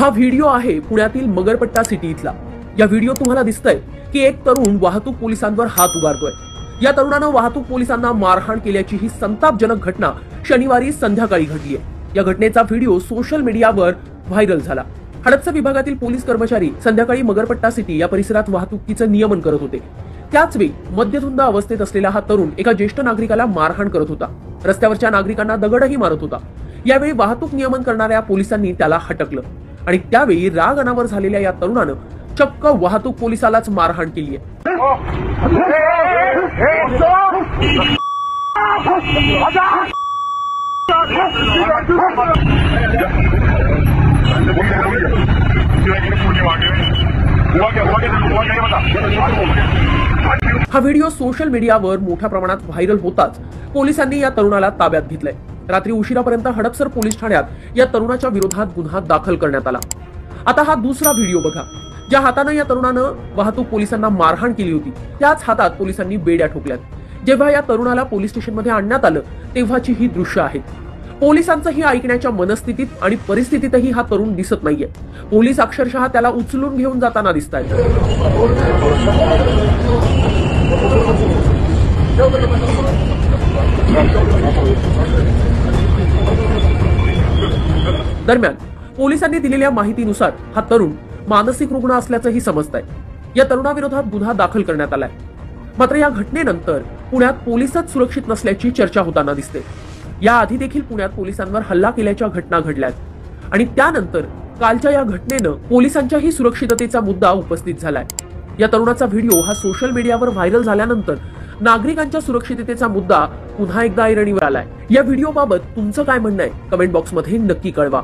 हा व्हिडिओ आहे पुण्यातील मगरपट्टा सिटी इथला। या व्हिडिओ तुम्हाला दिसतंय की एक तरुण वाहतूक पोलिसांवर हात उगारतोय। या तरुणानं वाहतूक पोलिसांना मारहाण केल्याची ही संतापजनक घटना शनिवारी संध्याकाळी घडली आहे। या घटनेचा व्हिडिओ सोशल मीडियावर व्हायरल झाला। हडपसर विभागातील पोलीस कर्मचारी संध्याकाळी मगरपट्टा सिटी या परिसरात वाहतुकीचं नियमन करत होते। त्याच वेळी मद्यधुंद अवस्थेत असलेला हा तरुण एका ज्येष्ठ नागरिकाला मारहाण करत होता। रस्त्यावरच्या नागरिकांना दगडही मारत होता। यावेळी वाहतूक नियमन करणाऱ्या पोलिसांनी त्याला हटकलं आणि त्यावेळी राग अनावर झालेल्या या तरुणानं चक्क वाहतूक पोलिसालाच मारहाण केली आहे। हा व्हिडिओ सोशल मीडियावर मोठ्या प्रमाणात व्हायरल होताच पोलिसांनी या तरुणाला ताब्यात घेतलंय। रात्री उशिरापर्यंत हडपसर पोलीस ठाण्यात या तरुणाच्या विरोधात गुन्हा दाखल करण्यात आला। आता हा दुसरा व्हिडिओ बघा। ज्या हातानं या तरुणानं वाहतूक पोलिसांना मारहाण केली होती त्याच हातात पोलिसांनी बेड्या ठोकल्यात। जेव्हा या तरुणाला पोलीस स्टेशनमध्ये आणण्यात आलं तेव्हाची ही दृश्य आहेत। पोलिसांचंही ऐकण्याच्या मनस्थितीत आणि परिस्थितीतही हा तरुण दिसत नाहीये। पोलीस अक्षरशः त्याला उचलून घेऊन जाताना दिसतायत। दरम्यान पोलिसांनी दिलेल्या माहितीनुसार हा तरुण मानसिक रुग्ण असल्याचंही समजतंय। या तरुणाविरोधात गुन्हा दाखल करण्यात आलाय। मात्र या घटनेनंतर पुण्यात पोलिसच सुरक्षित नसल्याची चर्चा होताना दिसते। याआधी देखील पुण्यात पोलिसांवर हल्ला केल्याच्या घटना घडल्यात आणि त्यानंतर कालच्या या घटनेनं पोलिसांच्याही सुरक्षिततेचा मुद्दा उपस्थित झालाय। या तरुणाचा व्हिडिओ हा सोशल मीडियावर व्हायरल झाल्यानंतर नागरिकांच्या सुरक्षिततेचा मुद्दा पुन्हा एकदा ऐरणीवर आलाय। या व्हिडिओबाबत तुमचं काय म्हणणं आहे कमेंट बॉक्समध्ये नक्की कळवा।